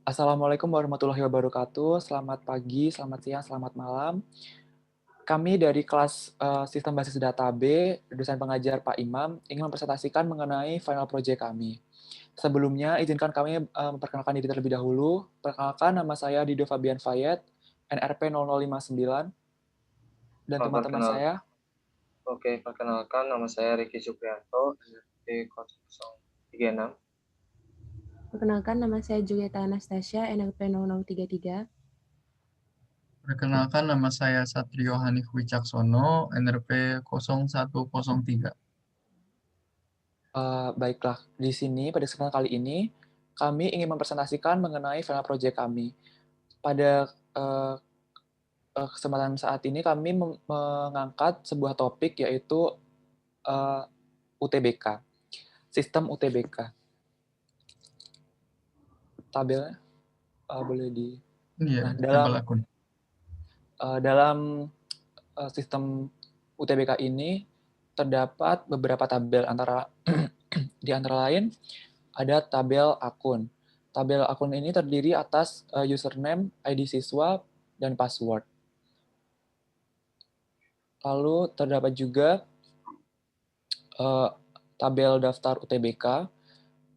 Assalamualaikum warahmatullahi wabarakatuh. Selamat pagi, selamat siang, selamat malam. Kami dari kelas Sistem Basis Data B, dosen pengajar Pak Imam, ingin mempresentasikan mengenai final project kami. Sebelumnya, izinkan kami memperkenalkan diri terlebih dahulu. Perkenalkan, nama saya Dido Fabian Fayet, NRP 0059, dan Oh, teman-teman saya. perkenalkan nama saya Riki Supriyanto, NRT 0036. Perkenalkan, nama saya Julieta Anastasia, NLP 0033. Perkenalkan, nama saya Satrio Hanif Wicaksono, NRP 0103. Baiklah, di sini pada kesempatan kali ini, kami ingin mempresentasikan mengenai final project kami. Pada kesempatan saat ini kami mengangkat sebuah topik yaitu UTBK, sistem UTBK. Tabelnya boleh di. Iya, Nah, tabel akun. dalam sistem UTBK ini terdapat beberapa tabel di antara lain ada tabel akun. Tabel akun ini terdiri atas username, ID siswa, dan password. Lalu terdapat juga tabel daftar UTBK,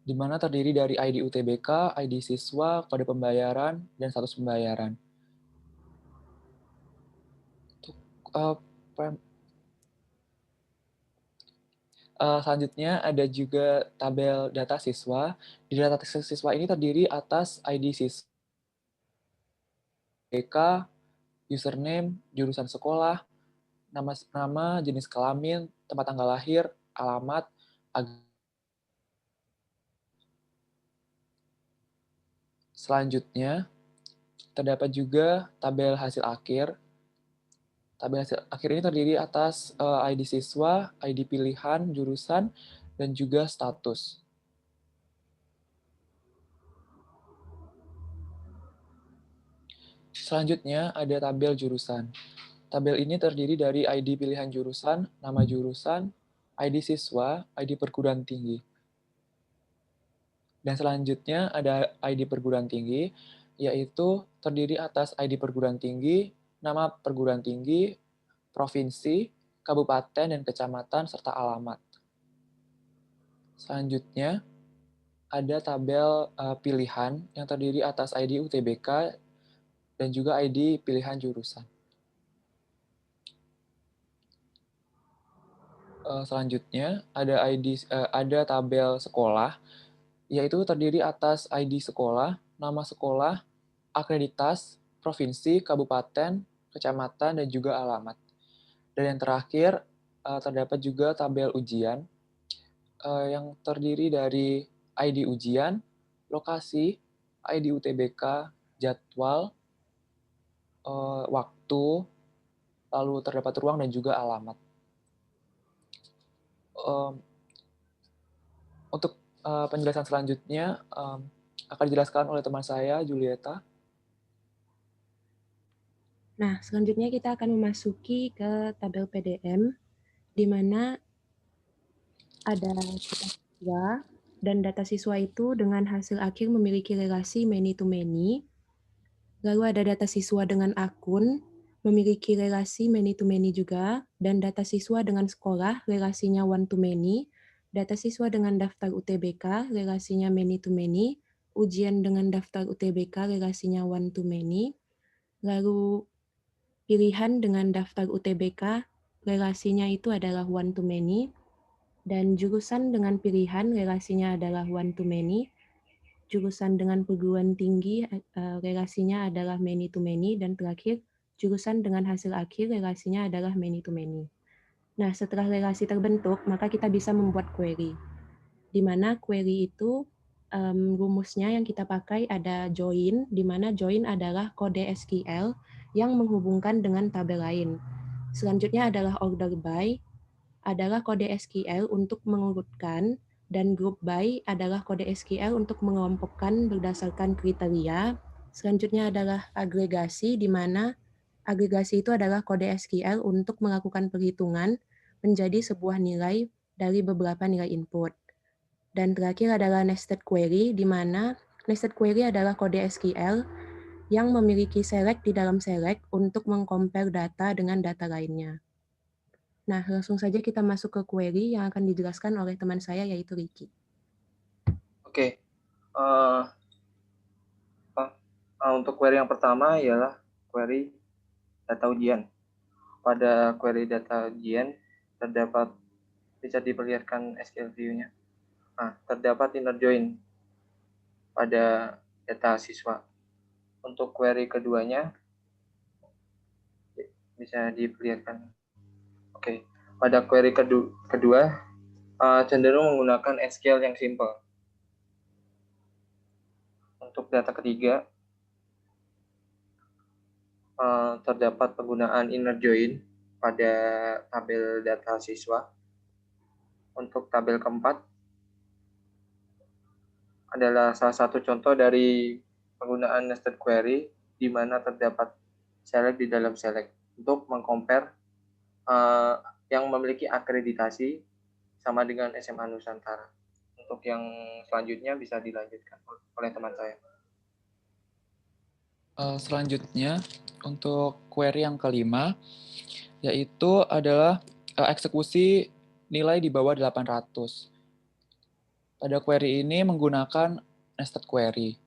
di mana terdiri dari ID UTBK, ID siswa, kode pembayaran, dan status pembayaran. Selanjutnya ada juga tabel data siswa. Di data siswa ini terdiri atas ID siswa, UTBK, username, jurusan sekolah, nama, jenis kelamin, tempat tanggal lahir, alamat, Selanjutnya, terdapat juga tabel hasil akhir. Tabel hasil akhir ini terdiri atas ID siswa, ID pilihan, jurusan, dan juga status. Selanjutnya, ada tabel jurusan. Tabel ini terdiri dari ID pilihan jurusan, nama jurusan, ID siswa, ID perguruan tinggi. Dan selanjutnya ada ID perguruan tinggi, yaitu terdiri atas ID perguruan tinggi, nama perguruan tinggi, provinsi, kabupaten, dan kecamatan, serta alamat. Selanjutnya, ada tabel pilihan yang terdiri atas ID UTBK dan juga ID pilihan jurusan. Selanjutnya, ada tabel sekolah, yaitu terdiri atas ID sekolah, nama sekolah, akreditas, provinsi, kabupaten, kecamatan, dan juga alamat. Dan yang terakhir, terdapat juga tabel ujian, yang terdiri dari ID ujian, lokasi, ID UTBK, jadwal, waktu, lalu terdapat ruang dan juga alamat. Untuk penjelasan selanjutnya akan dijelaskan oleh teman saya, Julieta. Nah, selanjutnya kita akan memasuki ke tabel PDM, di mana ada data siswa, dan data siswa itu dengan hasil akhir memiliki relasi many to many. Lalu ada data siswa dengan akun, memiliki relasi many to many juga, dan data siswa dengan sekolah, relasinya one to many. Data siswa dengan daftar UTBK, relasinya many to many. Ujian dengan daftar UTBK, relasinya one to many. Lalu pilihan dengan daftar UTBK, relasinya itu adalah one to many. Dan jurusan dengan pilihan, relasinya adalah one to many. Jurusan dengan perguruan tinggi, relasinya adalah many to many. Dan terakhir, jurusan dengan hasil akhir, relasinya adalah many to many. Nah, setelah relasi terbentuk, maka kita bisa membuat query. Di mana query itu rumusnya yang kita pakai ada join, di mana join adalah kode SQL yang menghubungkan dengan tabel lain. Selanjutnya adalah order by, adalah kode SQL untuk mengurutkan, dan group by adalah kode SQL untuk mengelompokkan berdasarkan kriteria. Selanjutnya adalah agregasi, di mana agregasi itu adalah kode SQL untuk melakukan perhitungan menjadi sebuah nilai dari beberapa nilai input. Dan terakhir adalah nested query, di mana nested query adalah kode SQL yang memiliki select di dalam select untuk mengcompare data dengan data lainnya. Nah, langsung saja kita masuk ke query yang akan dijelaskan oleh teman saya, yaitu Ricky. Oke. Untuk query yang pertama ialah query data ujian. Pada query data ujian terdapat, bisa diperlihatkan SQL view-nya. Terdapat inner join pada data siswa. Untuk query keduanya bisa diperlihatkan. Oke. Pada query kedua cenderung menggunakan SQL yang simple. Untuk data ketiga terdapat penggunaan inner join pada tabel data siswa. Untuk tabel keempat adalah salah satu contoh dari penggunaan nested query di mana terdapat select di dalam select untuk mengcompare yang memiliki akreditasi sama dengan SMA Nusantara. Untuk yang selanjutnya bisa dilanjutkan oleh teman saya. Selanjutnya, untuk query yang kelima, yaitu adalah eksekusi nilai di bawah 800. Pada query ini menggunakan nested query.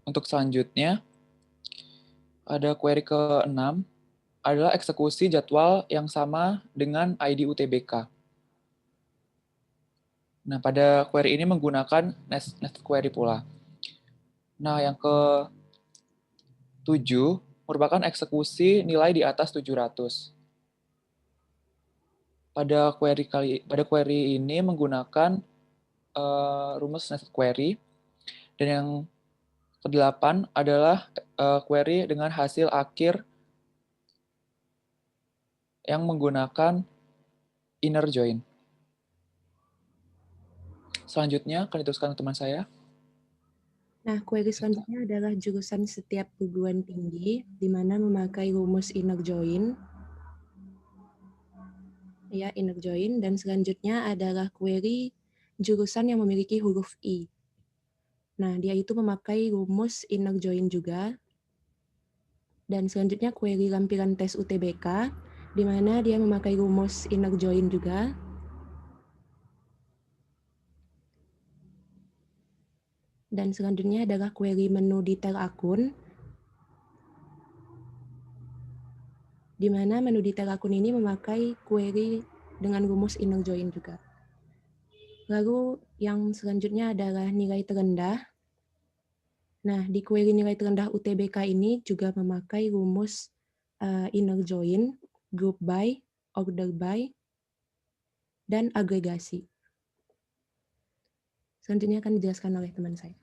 Untuk selanjutnya, ada query ke-6, adalah eksekusi jadwal yang sama dengan ID UTBK. Nah, pada query ini menggunakan nested query pula. Nah, yang ke-7 merupakan eksekusi nilai di atas 700. Pada query ini menggunakan rumus nested query. Dan yang ke-8 adalah query dengan hasil akhir yang menggunakan inner join. Selanjutnya akan diteruskan teman saya. Nah, query selanjutnya adalah jurusan setiap perguruan tinggi, di mana memakai rumus inner join. Ya, inner join. Dan selanjutnya adalah query jurusan yang memiliki huruf I. Nah, dia itu memakai rumus inner join juga. Dan selanjutnya query lampiran tes UTBK, di mana dia memakai rumus inner join juga. Dan selanjutnya adalah query menu detail akun, di mana menu detail akun ini memakai query dengan rumus inner join juga. Lalu yang selanjutnya adalah nilai terendah. Nah, di query nilai terendah UTBK ini juga memakai rumus inner join, group by, order by, dan agregasi. Selanjutnya akan dijelaskan oleh teman saya.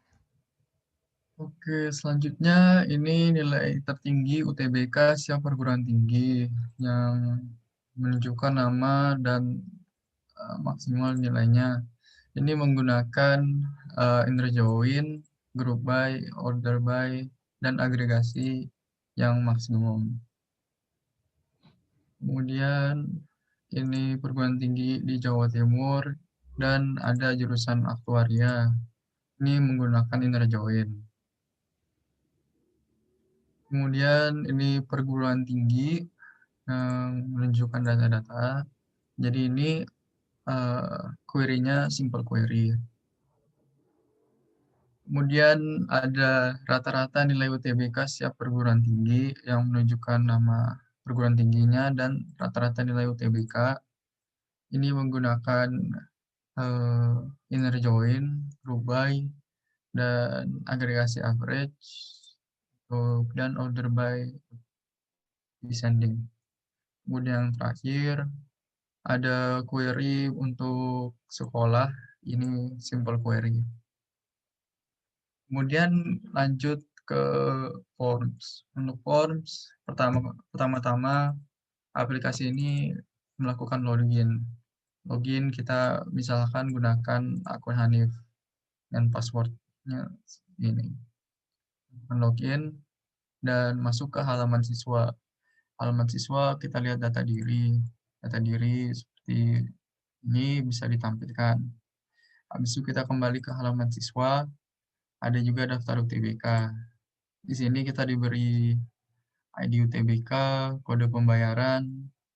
Oke, selanjutnya ini nilai tertinggi UTBK siap perguruan tinggi yang menunjukkan nama dan maksimal nilainya. Ini menggunakan inner join, group by, order by, dan agregasi yang maksimum. Kemudian ini perguruan tinggi di Jawa Timur dan ada jurusan aktuaria. Ini menggunakan inner join. Kemudian ini perguruan tinggi yang menunjukkan data-data. Jadi ini query-nya simple query. Kemudian ada rata-rata nilai UTBK setiap perguruan tinggi yang menunjukkan nama perguruan tingginya dan rata-rata nilai UTBK. Ini menggunakan inner join, group by, dan agregasi average, dan order by descending. Kemudian yang terakhir, ada query untuk sekolah, ini simple query. Kemudian lanjut ke forms. Untuk forms, pertama-tama aplikasi ini melakukan login. Login kita misalkan gunakan akun Hanif dan passwordnya ini. Login dan masuk ke halaman siswa. Halaman siswa kita lihat data diri. Data diri seperti ini bisa ditampilkan. Habis itu kita kembali ke halaman siswa, ada juga daftar UTBK. Di sini kita diberi ID UTBK, kode pembayaran,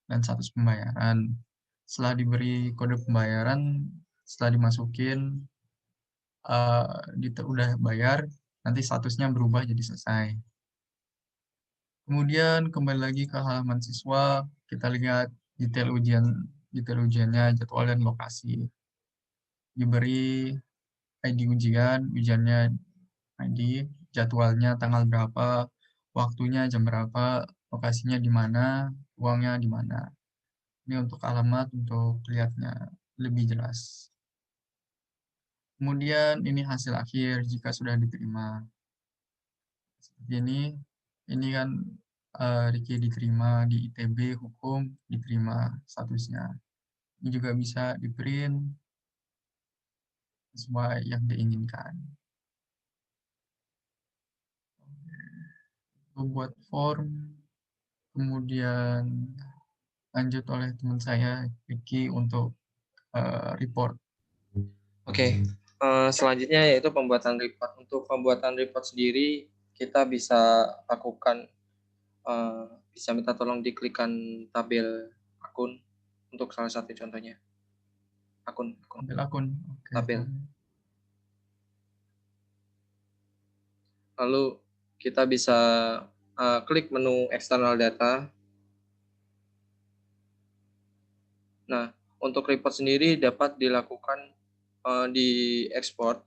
dan status pembayaran. Setelah diberi kode pembayaran, setelah dimasukin, udah bayar, nanti statusnya berubah jadi selesai. Kemudian kembali lagi ke halaman siswa, kita lihat detail ujiannya, jadwal dan lokasi. Diberi ID ujiannya ID, jadwalnya tanggal berapa, waktunya jam berapa, lokasinya di mana, uangnya di mana. Ini untuk alamat untuk lihatnya lebih jelas. Kemudian ini hasil akhir jika sudah diterima. Seperti ini kan Riki diterima di ITB Hukum, diterima statusnya. Ini juga bisa di-print sesuai yang diinginkan. Buat form, kemudian lanjut oleh teman saya, Riki, untuk report. Oke, selanjutnya yaitu pembuatan report. Untuk pembuatan report sendiri, kita bisa lakukan, bisa minta tolong diklikkan tabel akun untuk salah satu contohnya. Akun. Tabel akun. Oke. Tabel. Lalu kita bisa klik menu external data. Nah, untuk report sendiri dapat dilakukan di export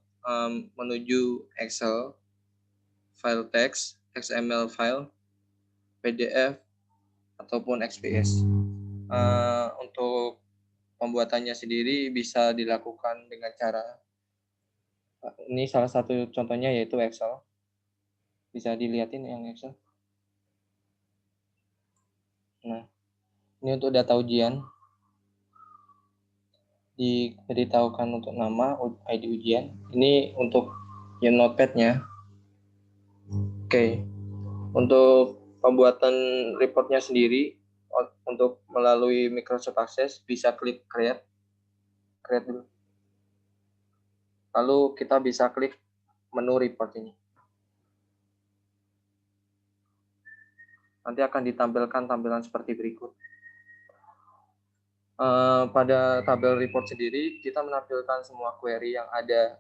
menuju Excel, file text, XML file, PDF, ataupun XPS. Untuk pembuatannya sendiri bisa dilakukan dengan cara, ini salah satu contohnya yaitu Excel. Bisa dilihatin yang Excel. Nah, ini untuk data ujian. Diberitahukan untuk nama, ID ujian. Ini untuk yang notepad-nya. Oke. Untuk pembuatan reportnya sendiri, untuk melalui Microsoft Access, bisa klik create dulu. Lalu kita bisa klik menu report ini. Nanti akan ditampilkan tampilan seperti berikut. Pada tabel report sendiri, kita menampilkan semua query yang ada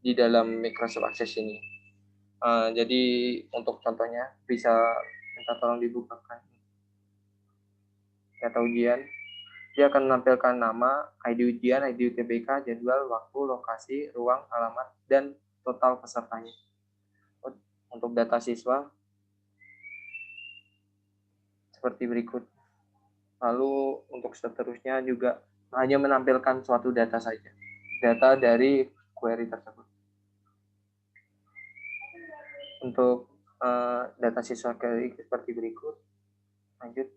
di dalam Microsoft Access ini. Jadi untuk contohnya, bisa minta tolong dibukakan data ujian. Dia akan menampilkan nama, ID ujian, ID UTBK, jadwal, waktu, lokasi, ruang, alamat, dan total pesertanya. Untuk data siswa, seperti berikut. Lalu untuk seterusnya juga hanya menampilkan suatu data saja. Data dari query tersebut. Untuk data siswa query seperti berikut. Lanjut.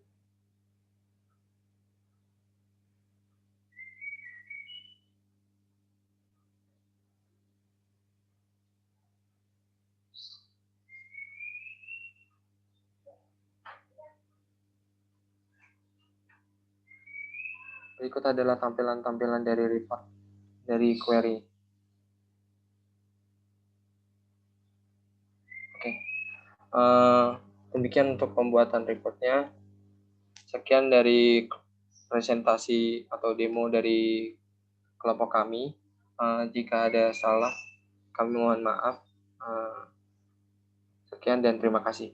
Berikut adalah tampilan-tampilan dari report, dari query. Oke. Demikian untuk pembuatan reportnya. Sekian dari presentasi atau demo dari kelompok kami. Jika ada salah, kami mohon maaf. Sekian dan terima kasih.